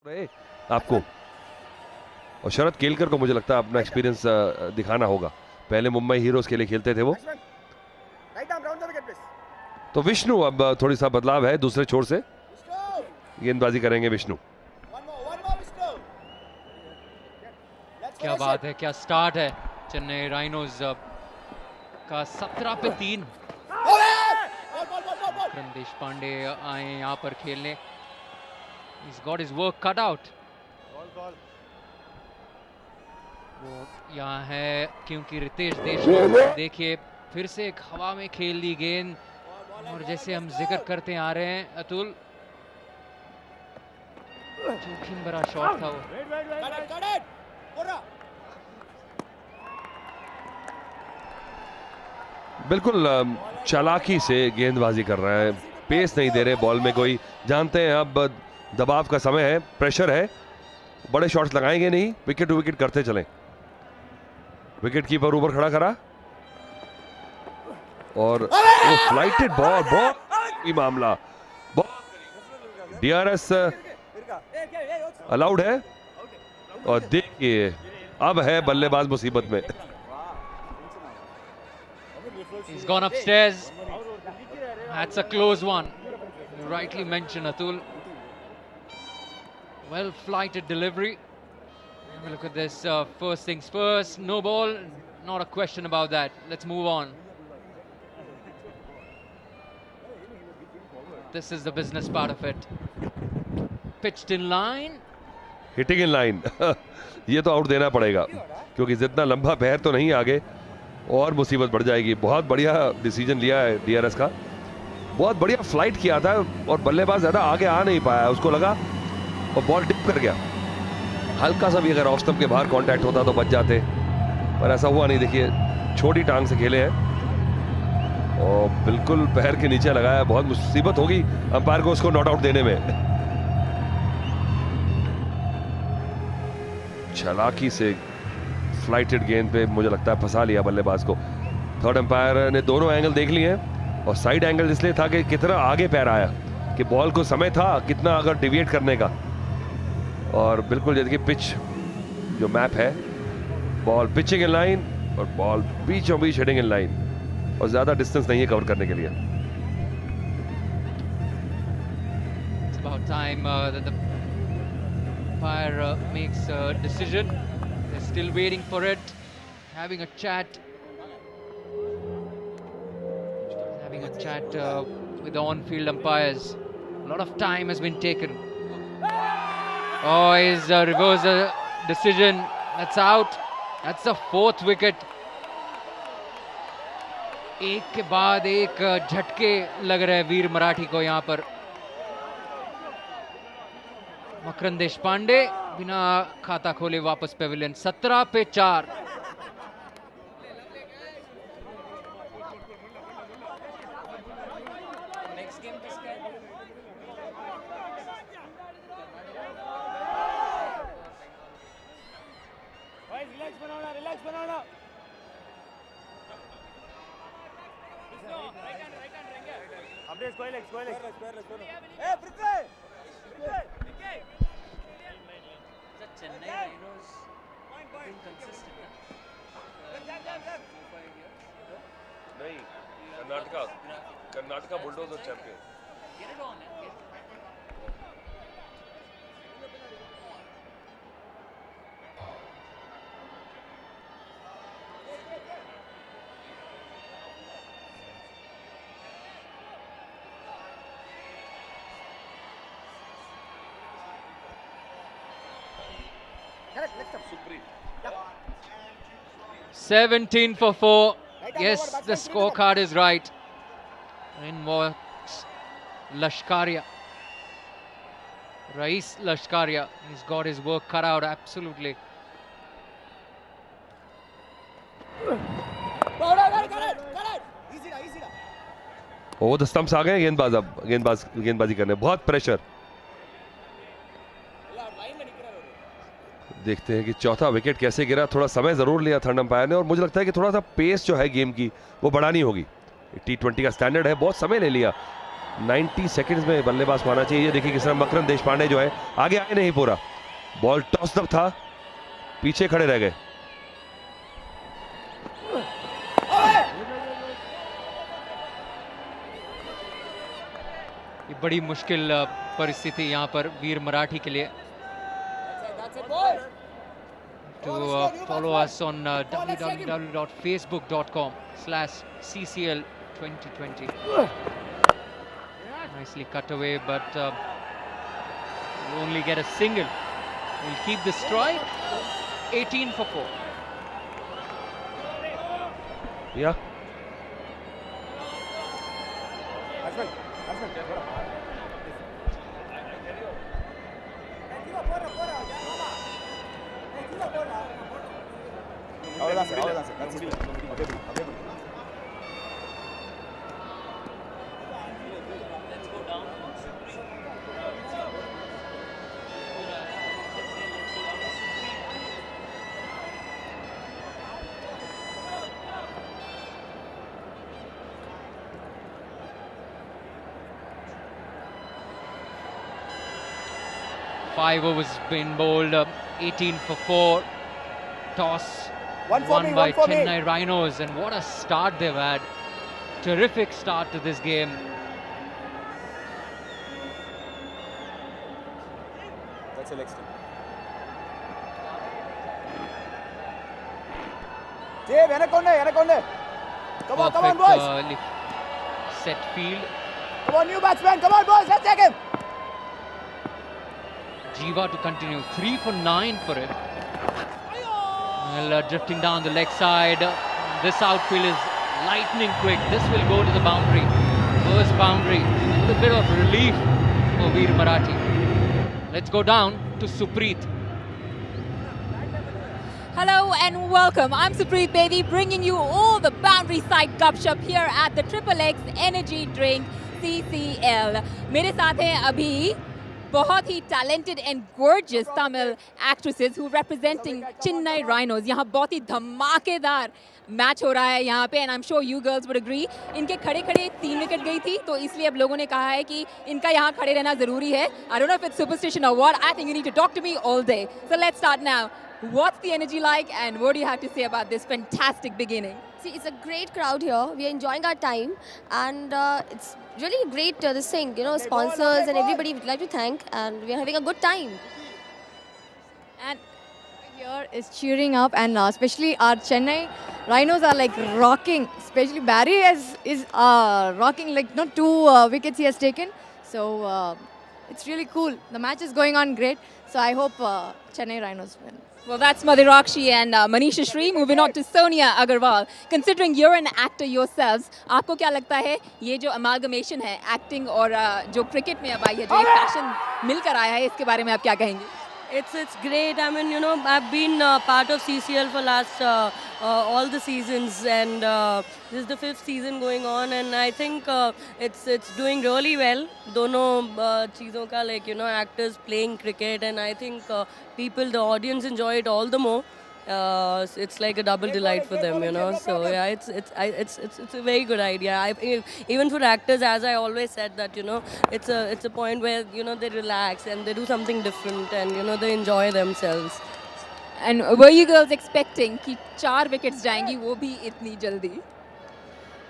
रहे आपको। और शरद केलकर को मुझे लगता है अपना एक्सपीरियंस दिखाना होगा। पहले मुंबई हीरोज के लिए खेलते थे वो। तो विष्णु अब थोड़ी सा बदलाव है, दूसरे छोर से गेंदबाजी करेंगे विष्णु। क्या बात है, क्या स्टार्ट है चेन्नई राइनोज का। 17 पे 3। विक्रम देशपांडे आए यहाँ पर खेलने। He's got his work cut out. वो यहाँ है क्योंकि रितेश देशमुख देखिए फिर से एक हवा में खेल दी गेंद। और जैसे हम जिक्र करते आ रहे हैं अतुल, जोखिम भरा शॉट था वो। बिल्कुल चालाकी से गेंदबाजी कर रहा है, पेस नहीं दे रहे बॉल में कोई। जानते हैं अब दबाव का समय है, प्रेशर है, बड़े शॉट्स लगाएंगे नहीं, विकेट टू विकेट करते चलें। विकेट कीपर ऊपर खड़ा करा और वो फ्लाइटेड बॉल, बहुत ही मामला। डीआरएस अलाउड है। और देखिए अब है बल्लेबाज मुसीबत में। He's gone upstairs. That's a close one. You rightly mentioned, Atul. Well flighted delivery. Have a look at this. First things first. No ball. Not a question about that. Let's move on. This is the business part of it. Pitched in line. Hitting in line. ये तो out देना पड़ेगा क्योंकि जितना लंबा पैर तो नहीं आगे और मुसीबत बढ़ जाएगी। बहुत बढ़िया डिसीजन लिया है डीआरएस का, बहुत बढ़िया फ्लाइट किया था और बल्लेबाज ज्यादा आगे आ नहीं पाया, उसको लगा और बॉल टिप कर गया। हल्का सा भी अगर ऑफ स्टंप के बाहर कांटेक्ट होता तो बच जाते, पर ऐसा हुआ नहीं। देखिए छोटी टांग से खेले हैं और बिल्कुल पैर के नीचे लगाया। बहुत मुसीबत होगी अंपायर को उसको नॉट आउट देने में। चालाकी से फ्लाइटेड गेंद पे मुझे लगता है फंसा लिया बल्लेबाज को। थर्ड अंपायर ने दोनों एंगल देख लिए हैं और साइड एंगल इसलिए था कि कितना आगे पैर आया, कि बॉल को समय था कितना अगर डिविएट करने का। और बिल्कुल जैसे कि पिच जो मैप है, बॉल पिचिंग इन लाइन और बॉल बीचों बीच हिटिंग इन लाइन और ज्यादा डिस्टेंस नहीं है कवर करने के लिए। It's about time that the umpire makes a decision. They're still waiting for it, having a chat with the on-field umpires. A lot of time has been taken. Oh, he's reversed the decision. That's out. That's the 4th wicket. एक के बाद एक झटके लग रहे हैं वीर मराठी को यहाँ पर। मकरंद देशपांडे बिना खाता खोले वापस पेविलियन। 17 पे 4। Chennai Rhinos been consistent. नहीं, Karnataka bulldozer champion. Get it on. Supreet. 17 for 4. Yes, the scorecard is right. In walks Lashkaria. Rais Lashkaria. He's got his work cut out, absolutely. वो द स्टंप्स आ गए गेंदबाज। अब गेंदबाजी करने, बहुत pressure. देखते हैं कि चौथा विकेट कैसे गिरा। थोड़ा समय जरूर लिया थर्ड अंपायर ने और मुझे लगता है कि थोड़ा सा पेस जो है गेम की वो बढ़ानी होगी। T20 का स्टैंडर्ड है, बहुत समय ले लिया। 90 सेकंड्स में बल्लेबाज को आना चाहिए। ये देखिए किस तरह मकरंद देशपांडे जो है आगे आए नहीं पूरा, बॉल टॉस अप था, पीछे खड़े रह गए। ये बड़ी मुश्किल परिस्थिति यहाँ पर वीर मराठी के लिए। To follow us on www.facebook.com/CCL2020. Nicely cut away, but we only get a single. We'll keep the strike. 18 for 4. Yeah. That's it. Okay. Five overs been bowled, 18 for 4. Toss won by Chennai Rhinos, and what a start they've had. Terrific start to this game. That's a leg stump. Jay, Anaconda. Come on, boys. Set field. Come on, new batsman. Come on, boys. Let's take him. Jiva to continue. 3 for 9 for him. Well, drifting down the leg side. This outfield is lightning quick. This will go to the boundary. First boundary. A bit of relief for Veer Marathi. Let's go down to Supreet. Hello and welcome. I'm Supreet Bedi, bringing you all the boundary side gupshup here at the Triple X Energy Drink CCL. मेरे साथ हैं अभी बहुत ही talented and gorgeous Tamil actresses who representing Chennai Rhinos. यहाँ बहुत ही धमाकेदार match हो रहा है यहाँ पे, and I'm sure you girls would agree. इनके खड़े 3 विकेट गई थी, तो इसलिए अब लोगों ने कहा है कि इनका यहाँ खड़े रहना ज़रूरी है. I don't know if it's superstition or what. I think you need to talk to me all day. So let's start now. What's the energy like, and what do you have to say about this fantastic beginning? See, it's a great crowd here. We are enjoying our time, and it's really great. This thing, sponsors and everybody we'd like to thank, and we are having a good time. And here is cheering up, and especially our Chennai Rhinos are like rocking. Especially Barry is rocking, like not 2 wickets he has taken. So it's really cool. The match is going on great. So I hope Chennai Rhinos win. Well, that's Madhurakshi and Manisha Shri. Moving on to Sonia Agarwal. Considering you're an actor yourselves, आपको क्या लगता है ये जो amalgamation है acting और जो cricket में अब आई है, जो एक passion मिलकर आया है, इसके बारे में आप क्या कहेंगे? It's great. I mean, I've been part of CCL for last all the seasons, and this is the 5th season going on, and I think it's doing really well. दोनों चीज़ों का, like actors playing cricket, and I think people, the audience enjoy it all the more. It's like a double delight for them, So yeah, it's a very good idea. Even for actors, as I always said, that it's a point where they relax and they do something different, and they enjoy themselves. And were you girls expecting कि 4 wickets जाएंगी, वो भी इतनी जल्दी?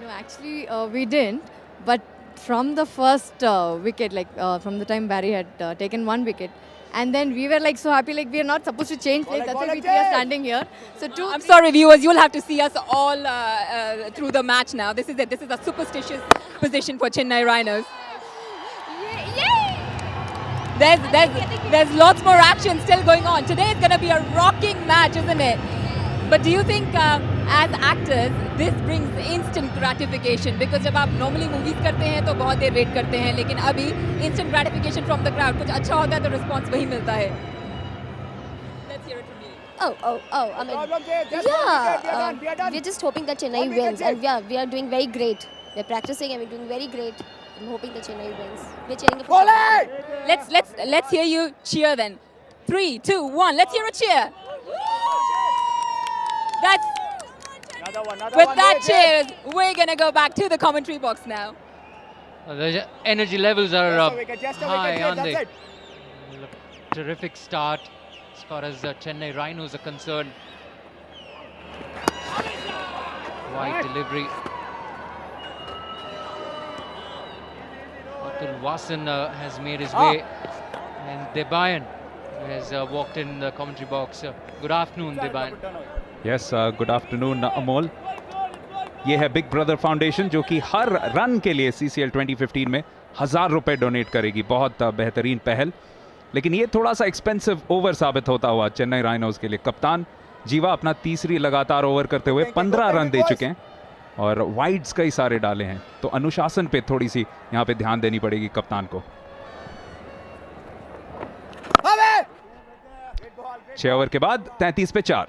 No, actually we didn't. But from the first wicket, like from the time Barry had taken 1 wicket. And then we were like so happy, like we are not supposed to change place. That's why we are standing here. So I'm sorry, viewers, you'll have to see us all through the match now. This is it. This is a superstitious position for Chennai Rhinos. There's lots more action still going on. Today is going to be a rocking match, isn't it? But do you think, as actors, this brings instant gratification? Because जब आप normally movies करते हैं तो बहुत देर wait करते हैं, लेकिन अभी instant gratification from the crowd, कुछ अच्छा होता है तो response वही मिलता है. Let's hear it from you. I mean, we're just hoping that Chennai wins, and we are doing very great. We're practicing and we're doing very great. I'm hoping that Chennai wins. We're cheering for Chennai. Let's hear you cheer then. 3, 2, 1. Let's hear a cheer. With that cheer, we're gonna go back to the commentary box now. The energy levels are Just a wicket, just a high, wicket, aren't that's they? it. Terrific start as far as Chennai Rhinos are concerned. Wide delivery. Atul Vasan has made his way, and Debayan has walked in the commentary box. Good afternoon, Debayan. Yes good afternoon Amol. ये है big brother foundation जो कि हर run के लिए CCL 2015 में 1000 रुपए donate करेगी. बहुत बेहतरीन पहल, लेकिन ये थोड़ा सा एक्सपेंसिव ओवर साबित होता हुआ चेन्नई राइनोज के लिए. कप्तान जीवा अपना तीसरी लगातार ओवर करते हुए 15 रन दे चुके हैं और वाइड्स कई सारे डाले हैं, तो अनुशासन पे थोड़ी सी यहाँ पे ध्यान देनी पड़ेगी कप्तान को. 6 ओवर के बाद 33 पे 4.